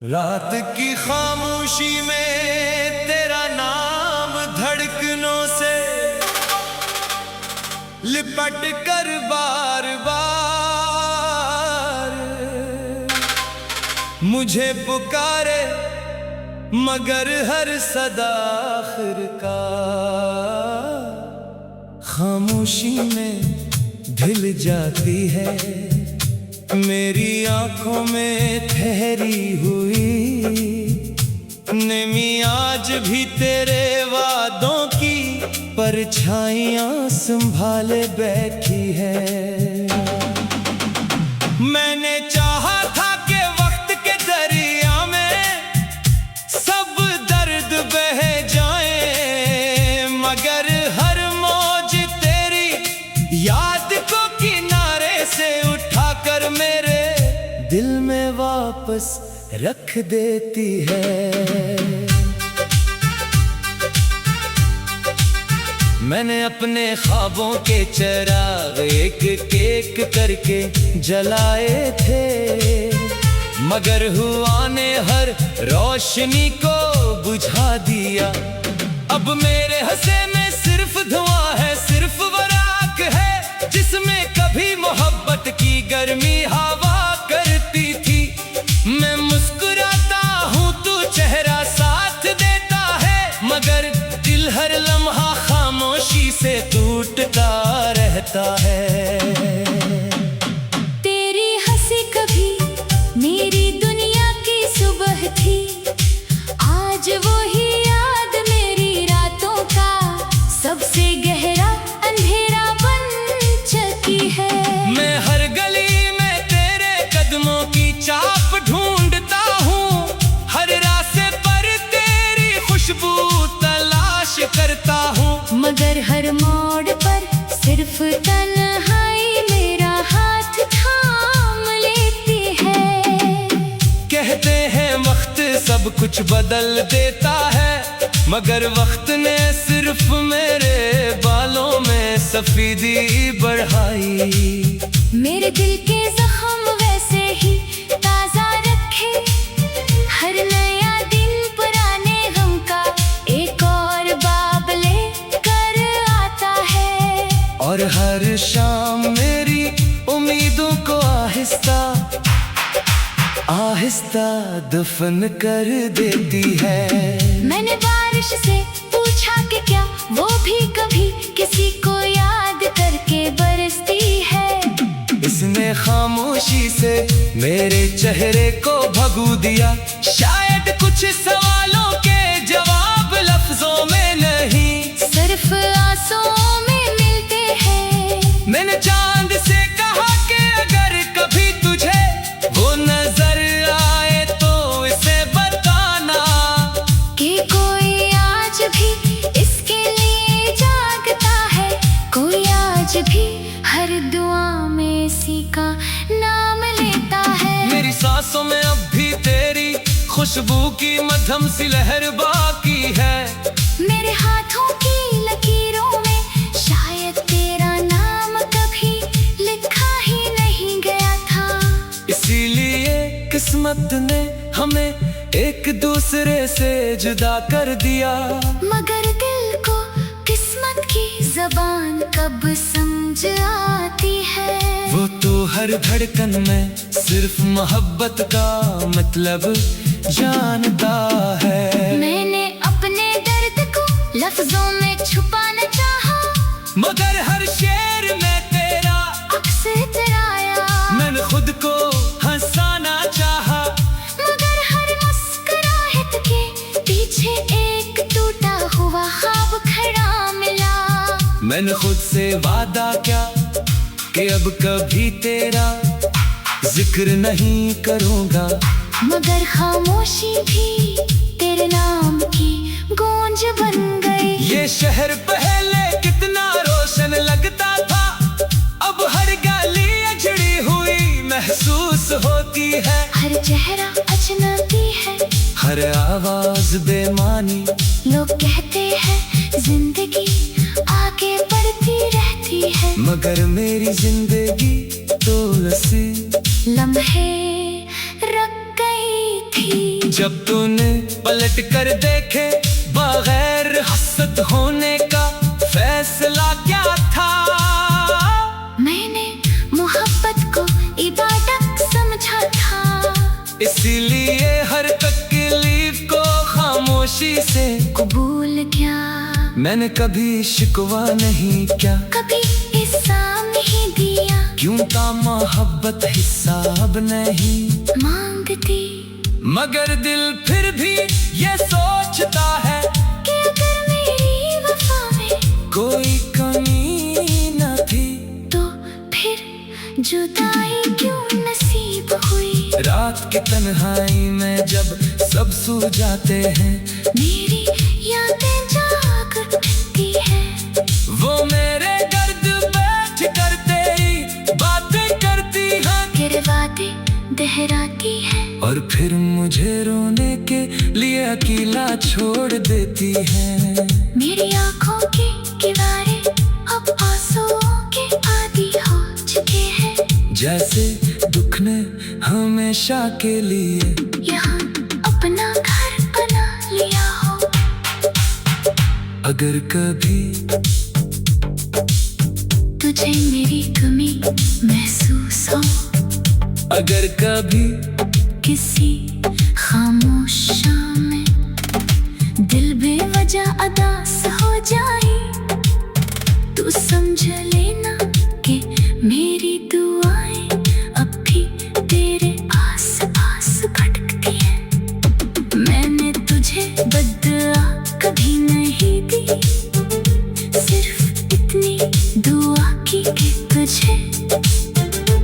रात की खामोशी में तेरा नाम धड़कनों से लिपट कर बार बार मुझे पुकारे, मगर हर सदा आखिरकार खामोशी में ढल जाती है। मेरी आंखों में ठहरी हुई नमी आज भी तेरे वादों की परछाइयां संभाले बैठी है। मैंने चाहा था कि वक्त के दरिया में सब दर्द बह जाए, मगर हर मौज तेरी याद को किनारे से उठाकर मेरे दिल में वापस रख देती है। मैंने अपने ख्वाबों के चिराग एक एक करके जलाए थे, मगर हुआ ने हर रोशनी को बुझा दिया। अब मेरे हंसे में सिर्फ धुआं है, सिर्फ वराक है जिसमें कभी मोहब्बत की गर्मी हवा करती थी। मैं मुस्कुराता हूँ, तू चेहरा साथ देता है, मगर दिल हर लम्हा खामोशी से टूटता रहता है। तेरी हंसी कभी मेरी दुनिया की सुबह थी, आज वो ही याद मेरी रातों का सबसे गहरा अंधेरा बन चुकी है। मैं हर गली में तेरे कदमों की चाप ढूंढता हूँ, हर रास्ते पर तेरी खुशबू तलाश करता हूँ, मगर हर मोड़ पर सिर्फ तन्हाई मेरा हाथ थाम लेती है। कहते हैं वक्त सब कुछ बदल देता है, मगर वक्त ने सिर्फ मेरे बालों में सफेदी बढ़ाई। मेरे दिल के जख्म वैसे ही ताजा रखे, हर नया दिन पुराने गम का एक और बाब लेकर आता है। और हर शाम मेरी उम्मीदों को आहिस्ता आहिस्ता दफन कर देती है। मैंने बारिश से पूछा कि क्या वो भी कभी किसी को याद करके बरसती है। इसने खामोशी से मेरे चेहरे को भगू दिया। शायद कुछ सवालों के जवाब लफ्जों में नहीं, सिर्फ आंसुओं में मिलते हैं। मैंने चांद से कहा कि अगर कभी तुझे वो नजर आए तो इसे बताना कि कोई आज भी इसके लिए जागता है, कोई आज भी हर दुआ में इसी का नाम लेता है। मेरी सांसों में अब भी तेरी खुशबू की मध्यम सी लहर बाकी है। मेरे हाथों की लकीरों में शायद तेरा नाम कभी लिखा ही नहीं गया था। इसीलिए किस्मत ने हमें एक दूसरे से जुदा कर दिया, मगर दिल को किस्मत की जबान कब समझ आती है। वो तो हर धड़कन में सिर्फ मोहब्बत का मतलब जानता है। मैंने अपने दर्द को लफ्जों में छुपाना चाहा, मगर हर शेर में तेरा अक्स इतराया। मैंने खुद को हंसाना चाहा, मगर हर मुस्कुराहट के पीछे एक टूटा हुआ ख्वाब खड़ा मिला। मैंने खुद से वादा किया कि अब कभी तेरा जिक्र नहीं करूँगा, मगर खामोशी भी तेरे नाम की गूंज बन गई। ये शहर पहले कितना रोशन लगता था, अब हर गली अजड़ी हुई महसूस होती है। हर चेहरा अजनबी है, हर आवाज बेमानी। लोग कहते हैं जिंदगी आगे बढ़ती रहती है, मगर मेरी जिंदगी तो लम्हे लम्हे रख गई थी। जब तूने पलट कर देखे बगैर हसद होने का फैसला क्या था। मैंने मोहब्बत को इबादत समझा था, इसीलिए हर तकलीफ को खामोशी से कबूल किया। मैंने कभी शिकवा नहीं किया, कभी हिस्सा नहीं दिया, क्यों था मोहब्बत हिसाब नहीं मांगती। मगर दिल फिर भी ये सोचता है कि अगर मेरी वफा में कोई कमी न थी तो फिर जुदाई क्यों नसीब हुई। रात की तन्हाई में जब सब सो जाते हैं, मेरी यादें जाग उठती हैं। वो मेरे गर्द बैठ कर तेरी बातें करती हैं, फिर वादे दोहराती है, और फिर मुझे रोने के लिए अकेला छोड़ देती है। मेरी आंखों के किनारे अब आंसुओं के आदी हो चुके हैं। जैसे दुख ने हमेशा के लिए यहाँ अपना घर बना लिया हो। अगर कभी तुझे मेरी कमी महसूस हो, अगर कभी किसी खामोश शाम में दिल बेवजह अदास हो जाए, तू समझ लेना कि मेरी दुआएं अब भी तेरे आस पास भटकती हैं। मैंने तुझे बद्दुआ कभी नहीं दी, सिर्फ इतनी दुआ की कि तुझे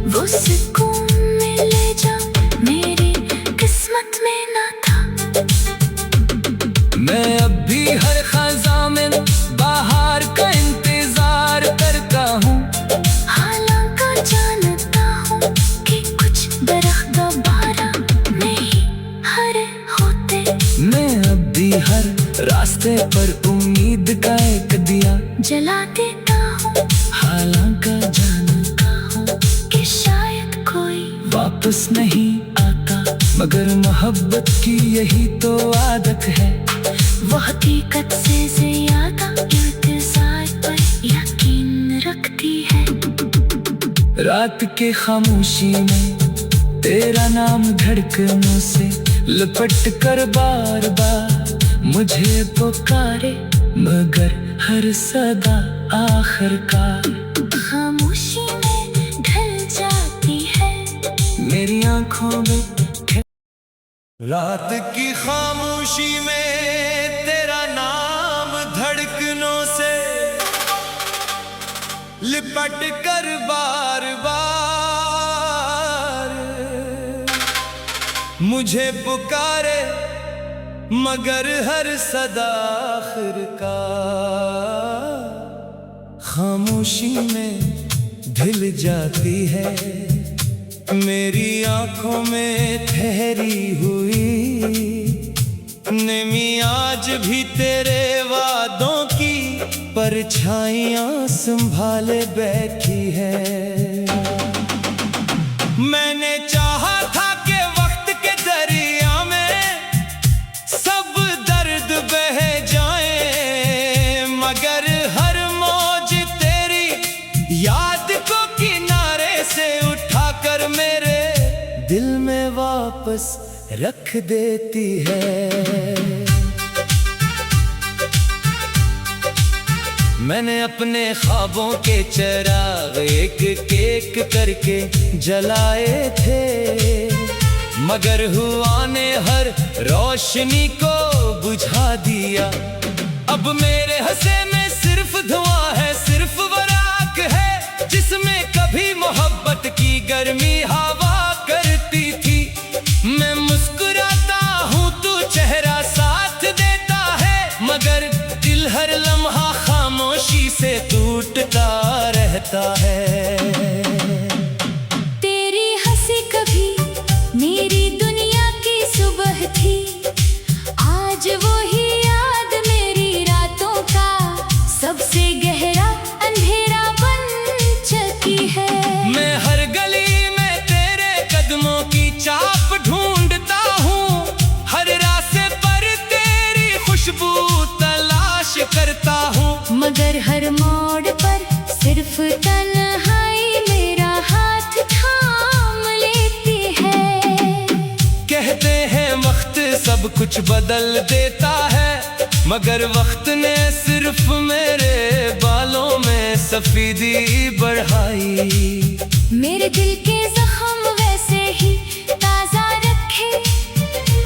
वो सुकून मिले जो मेरी किस्मत में ना था। मैं अब भी हर खज़ां में बाहर का इंतजार करता हूँ, हालांकि जानता हूँ कि कुछ दरख्त दोबारा नहीं हरे होते। मैं अब भी हर रास्ते पर उम्मीद का एक दिया जला देता हूँ, हालांकि जानता हूँ कि शायद कोई वापस नहीं आता, मगर मोहब्बत की यही तो आदत है। वो हकीकत से ज्यादा इंतजार पर यकीन रखती है। रात के खामोशी में तेरा नाम धड़कनों से लिपट कर बार बार मुझे पुकारे, मगर हर सदा आखिरकार खामोशी में ढल जाती है। मेरी आंखों में रात की खामोशी में तेरा नाम धड़कनों से लिपट कर बार बार मुझे पुकारे, मगर हर सदा आखिरकार खामोशी में ढल जाती है। मेरी आंखों में ठहरी हुई नमी आज भी तेरे वादों की परछाइयां संभाले बैठी है। मैंने चाहा था कि वक्त के दरिया में सब दर्द बह जाए, मगर हर मौज तेरी याद को किनारे से उठाकर मेरे दिल में वापस रख देती है। मैंने अपने ख्वाबों के चिराग एक एक करके जलाए थे, मगर हुआ ने हर रोशनी को बुझा दिया। अब मेरे हंसे में सिर्फ धुआं है, सिर्फ वराक है जिसमें कभी मोहब्बत की गर्मी हवा करती थी। मैं मुस्कुराता हूँ, तू चेहरा साथ देता है, मगर दिल हर लम्हा खामोशी से टूटता रहता है। तेरी हंसी कभी मेरी दुनिया की सुबह थी, आज वो ही याद मेरी रातों का सबसे गहरा अंधेरा बन चुकी है। मैं हर गली में तेरे कदमों की चाप ढूंढता हूँ, हर करता हूँ, मगर हर मोड़ पर सिर्फ तन्हाई मेरा हाथ थाम लेती है। कहते हैं वक्त सब कुछ बदल देता है, मगर वक्त ने सिर्फ मेरे बालों में सफेदी बढ़ाई। मेरे दिल के जख्म वैसे ही ताजा रखे,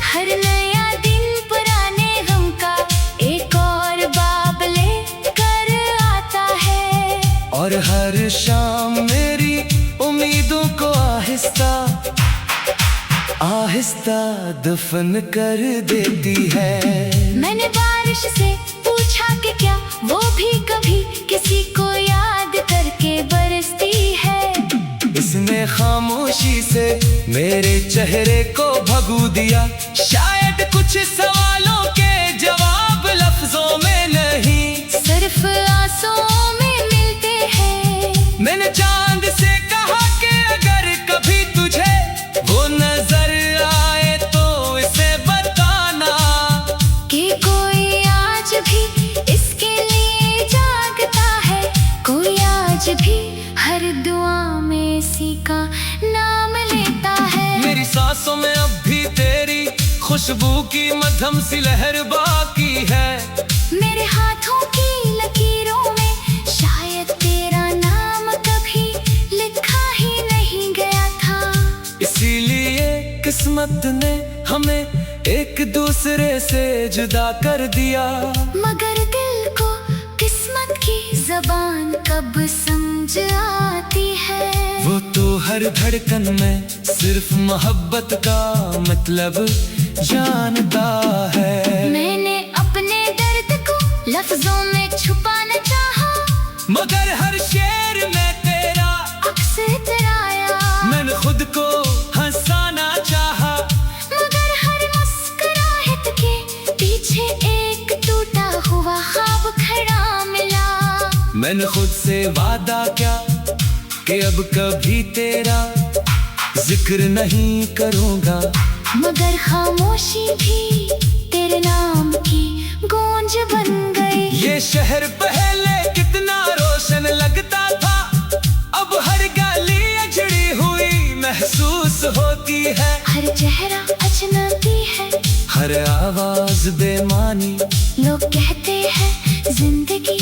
हर नया दिन पुराने गम का एक और बाब लेकर आता है। और हर शाम मेरी उम्मीदों को आहिस्ता आहिस्ता दफन कर देती है। मैंने बारिश से पूछा कि क्या वो भी कभी किसी को याद करके बरसती है। इसने खामोशी से मेरे चेहरे को भगू दिया, शायद कुछ सवालों के जवाब लफ्जों में नहीं, सिर्फ आंसुओं में मिलते हैं। मैंने चांद से कहा कि अगर कभी तुझे वो नजर आए तो इसे बताना कि कोई आज भी इसके लिए जागता है, कोई आज भी हर दुआ में इसी का नाम लेता है। मेरी सांसों में अब भी तेरी खुशबू की मध्यम सी लहर बाकी है। मेरे हाथों की लकीरों में शायद तेरा नाम कभी लिखा ही नहीं गया था। इसीलिए किस्मत ने हमें एक दूसरे से जुदा कर दिया, मगर दिल को किस्मत की जबान कब समझ आती है। वो तो हर धड़कन में सिर्फ मोहब्बत का मतलब जानता है। मैंने अपने दर्द को लफ्जों में छुपाना चाहा, मगर हर शेर में तेरा अक्स इतराया। मैंने खुद को हंसाना चाहा, मगर हर मुस्कुराहट के पीछे एक टूटा हुआ ख्वाब खड़ा मिला। मैंने खुद से वादा किया कि अब कभी तेरा जिक्र नहीं करूँगा, मगर खामोशी भी तेरे नाम की गूंज बन गई। ये शहर पहले कितना रोशन लगता था, अब हर गली अजड़ी हुई महसूस होती है। हर चेहरा अजनबी है, हर आवाज बेमानी। लोग कहते हैं जिंदगी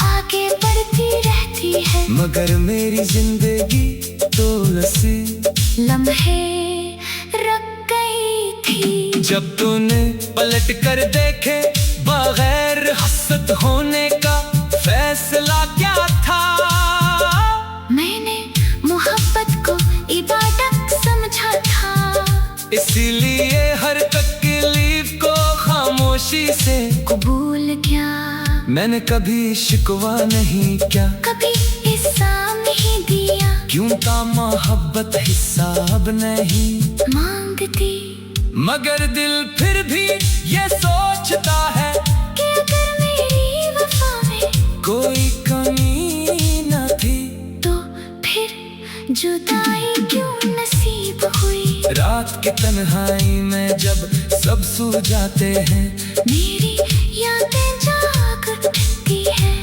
आगे बढ़ती रहती है, मगर मेरी जिंदगी तो लसी लम्हे रख गई थी। जब तूने पलट कर देखे बगैर हसद होने का फैसला क्या था। मैंने मोहब्बत को इबादत समझा था, इसीलिए हर तकलीफ को खामोशी से कबूल किया। मैंने कभी शिकवा नहीं किया, कभी हिस्सा नहीं दिया, क्यों का मोहब्बत हिसाब नहीं मांगती। मगर दिल फिर भी ये सोचता है कि अगर मेरी वफा में कोई कमी न थी, तो फिर जुदाई क्यों नसीब हुई। रात की तन्हाई में जब सब सो जाते हैं, मेरी यादें जाग उठती हैं।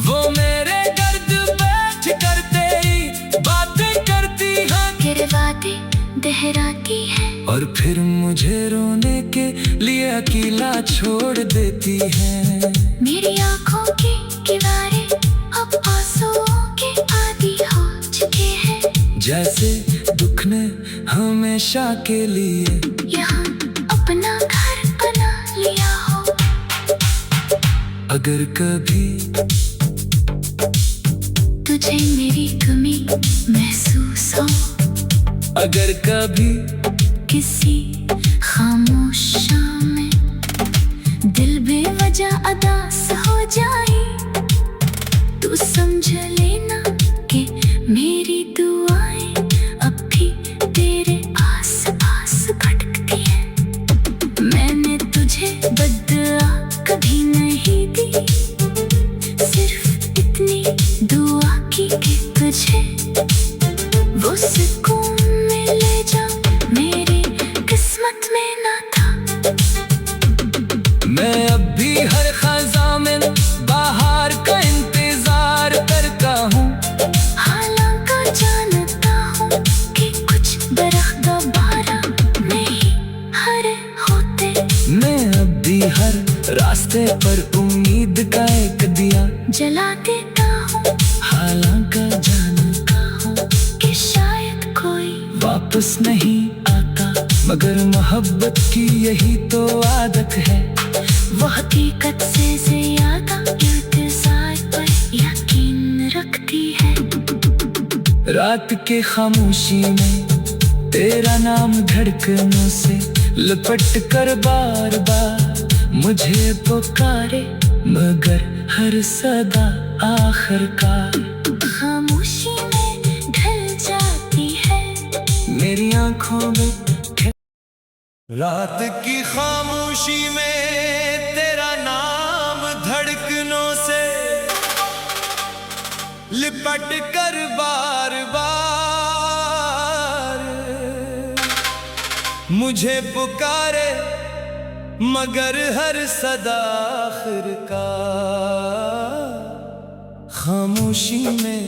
वो मेरे दर्द बैठ कर तेरी बातें करती हैं, फिर वादे दोहराती है, और फिर मुझे रोने के लिए अकेला छोड़ देती है। मेरी आंखों के किनारे अब आंसुओं के आदी हो चुके हैं, जैसे दुख ने हमेशा के लिए यहाँ अपना घर बना लिया हो। अगर कभी तुझे मेरी कमी महसूस हो, अगर कभी किसी खामोश शाम में दिल बेवजह अदास हो जाए, तू समझ लेना कि मेरी दुआएं अब भी तेरे आस-पास भटकती हैं। मैंने तुझे बद्दुआ कभी नहीं दी, सिर्फ इतनी दुआ की कि तुझे वो सुकून मिले जो मेरी किस्मत में ना था। मैं अब भी हर ख़ज़ा में रास्ते पर उम्मीद का एक दिया जला देता हूँ, हालांकि जानता हूँ कि शायद कोई वापस नहीं आता, मगर मोहब्बत की यही तो आदत है। वो हकीकत से ज्यादा इंतजार पर यकीन रखती है। रात के खामोशी में तेरा नाम धड़कनों से लिपट कर बार बार मुझे पुकारे, मगर हर सदा आखिरकार खामोशी में ढल जाती है मेरी आंखों में। रात की खामोशी में तेरा नाम धड़कनों से लिपट कर बार बार मुझे पुकारे, मगर हर सदा आखिरकार खामोशी में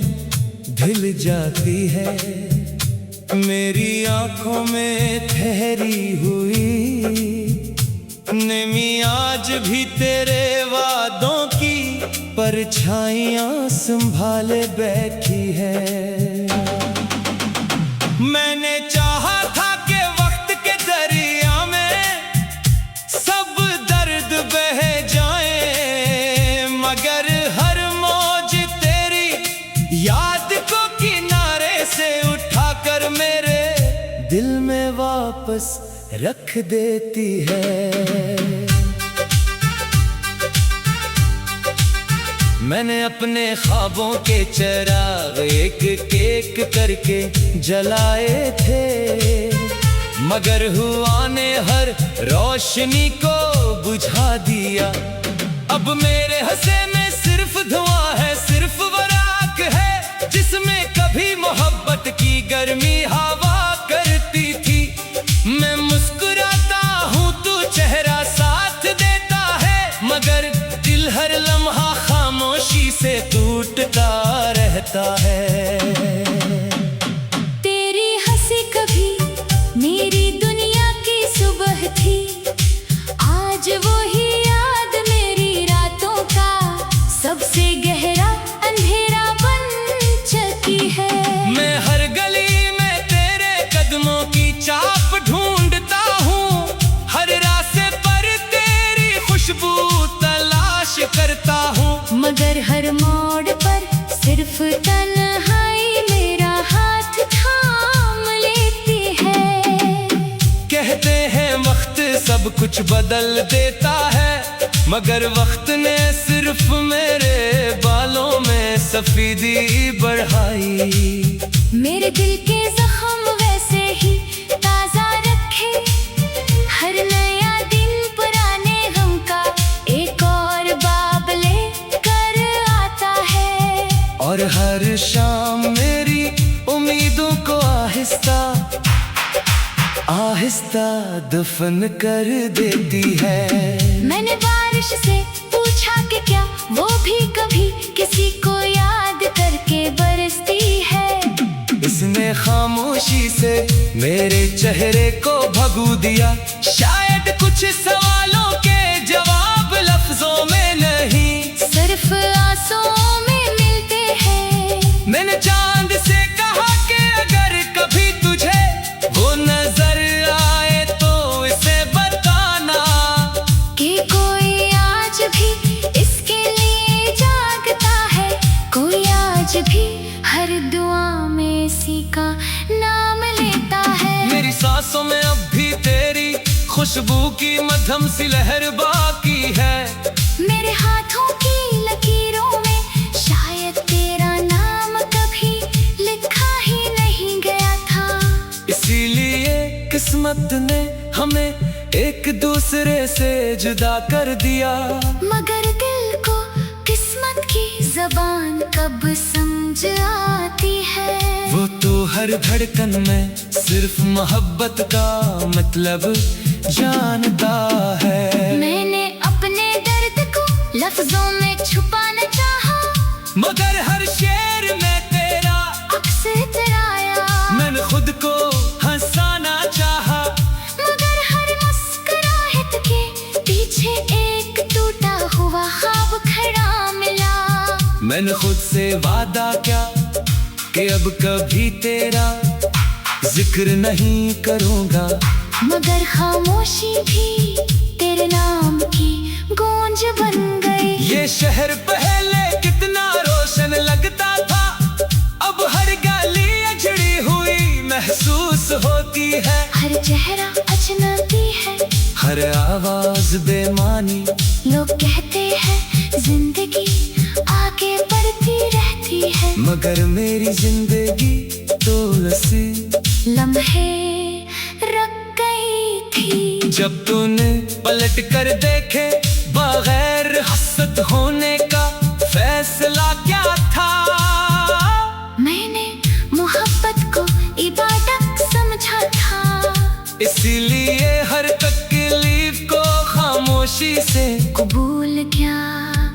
ढल जाती है मेरी आंखों में ठहरी हुई नमी। आज भी तेरे वादों की परछाइयां संभाले बैठी है। मैंने चाहा था कि वक्त के दरिया में सब दर्द बह जाए, मगर हर मौज तेरी याद को किनारे से उठाकर मेरे दिल में वापस रख देती है। मैंने अपने ख्वाबों के चिराग एक एक करके जलाए थे, मगर हुआ ने हर रोशनी को बुझा दिया। अब मेरे हंसे में सिर्फ धुआं है, सिर्फ वराक है जिसमें कभी मोहब्बत की गर्मी हवा करती थी। मैं मुस्कुराता हूँ, तू चेहरा साथ देता है, मगर दिल हर लम्हा खामोशी से टूटता रहता है। तेरी हंसी कभी मेरी दुनिया की सुबह थी, आज वो ही याद मेरी रातों का सबसे गहरा अंधेरा बन चुकी है। मैं हर गली में तेरे कदमों की चाप ढूंढता हूँ, हर रास्ते पर तेरी खुशबू तलाश करता हूँ, मगर हर मोड़ पर सिर्फ तन्हाई मेरा हाथ थाम लेती है। कहते हैं वक्त सब कुछ बदल देता है, मगर वक्त ने सिर्फ मेरे बालों में सफेदी बढ़ाई। मेरे दिल के जख्म वैसे ही ताजा रखे, हर नया दिन पुराने गम का एक और बाब लेकर आता है। और हर शाम मेरी उम्मीदों को आहिस्ता आहिस्ता दफन कर देती है। मैंने बारिश से पूछा कि क्या वो भी कभी किसी को याद करके बरसती है। इसने खामोशी से मेरे चेहरे को भगू दिया, शायद कुछ सवालों के जवाब लफ्जों में नहीं, सिर्फ आंसुओं में मिलते हैं। मैंने चांद से कहा कि अगर कभी तुझे वो नजर आए तो इसे बताना कि कोई आज भी इसके लिए जागता है, कोई आज भी हर दुआ में इसी का नाम लेता है। मेरी सांसों में अब भी तेरी खुशबू की मध्यम सी लहर बाकी है। मेरे हाथों की लकीरों में शायद तेरा नाम कभी लिखा ही नहीं गया था। इसीलिए किस्मत ने हमें एक दूसरे से जुदा कर दिया, मगर दिल को किस्मत की जबान कब समझ आती है। वो तो हर धड़कन में सिर्फ मोहब्बत का मतलब जानता है। मैंने अपने दर्द को लफ्जों में छुपाना चाहा, मगर हर शेर में तेरा अक्स इतराया। मैंने खुद को हंसाना चाहा, मगर हर मुस्कुराहट के पीछे एक टूटा मैंने खुद से वादा क्या कि अब कभी तेरा जिक्र नहीं करूँगा, मगर खामोशी भी तेरे नाम की गूंज बन गई। ये शहर पहले कितना रोशन लगता था, अब हर गली अजड़ी हुई महसूस होती है। हर चेहरा अजनबी है, हर आवाज बेमानी। लोग कहते हैं जिंदगी आगे बढ़ती रहती है, मगर मेरी जिंदगी तो लसी लम्हे रख गई थी। जब तूने पलट कर देखे बगैर हसद होने का फैसला क्या था। मैंने मोहब्बत को इबादत समझा था, इसीलिए हर तकलीफ को खामोशी से कबूल किया।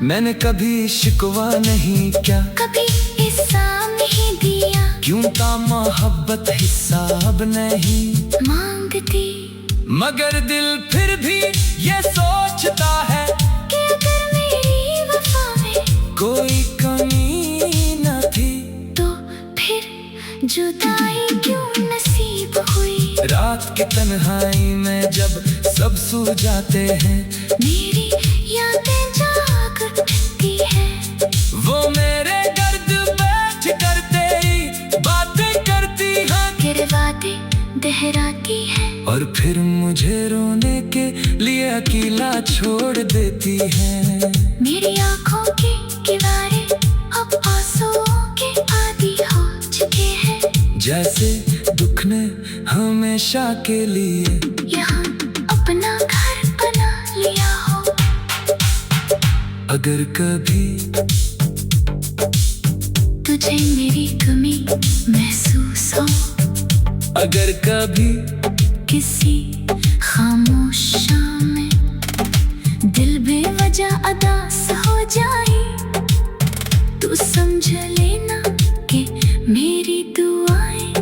मैंने कभी शिकवा नहीं किया, कभी हिस्सा नहीं दिया, क्यों था मोहब्बत हिसाब नहीं मांगती। मगर दिल फिर भी ये सोचता है कि अगर मेरी वफा में कोई कमी न थी, तो फिर जुदाई क्यों नसीब हुई। रात के तन्हाई में जब सब सो जाते हैं, मेरी यादें जाग उठती है। वो मेरे दर्द बैठ कर तेरी बातें करती हैं, तेरे वादे दोहराती है, और फिर मुझे रोने के लिए अकेला छोड़ देती है। मेरी आंखों के किनारे अब आंसुओं के आदी हो चुके हैं, जैसे दुख ने हमेशा के लिए यहाँ अपना घर बना लिया हो। अगर कभी तुझे मेरी कमी महसूस हो, अगर कभी किसी खामोश शाम में दिल बेवजह अदास हो जाए, तू समझ लेना कि मेरी दुआएं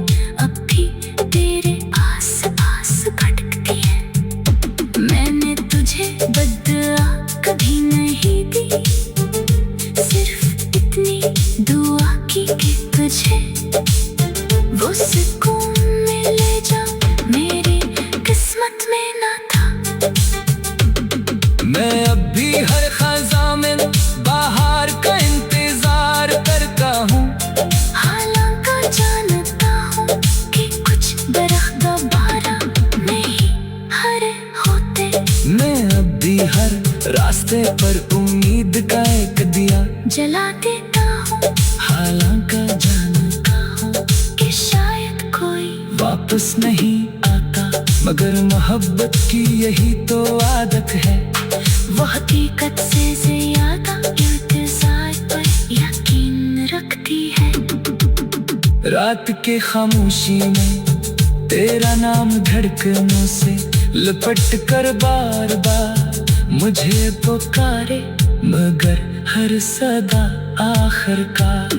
अब भी तेरे आस-पास भटकती हैं। मैंने तुझे बद्दुआ कभी नहीं दी, सिर्फ इतनी दुआ की कि तुझे वो सुकून मिले जो मेरी किस्मत में ना था। मैं अब भी हर खज़ां में बाहर का इंतजार करता हूँ, हालांकि जानता हूँ कि कुछ दरख्त दोबारा नहीं हरे होते। मैं अब भी हर रास्ते पर उम्मीद का एक दिया जला देता हूँ, हालांकि जानता हूँ कि शायद कोई वापस नहीं आता, मगर मोहब्बत की यही तो आदत है। वो हकीकत से ज्यादा इंतजार पर यकीन रखती है। रात के खामोशी में तेरा नाम धड़कनों से लिपट कर बार बार मुझे पुकारे, मगर हर सदा आखिरकार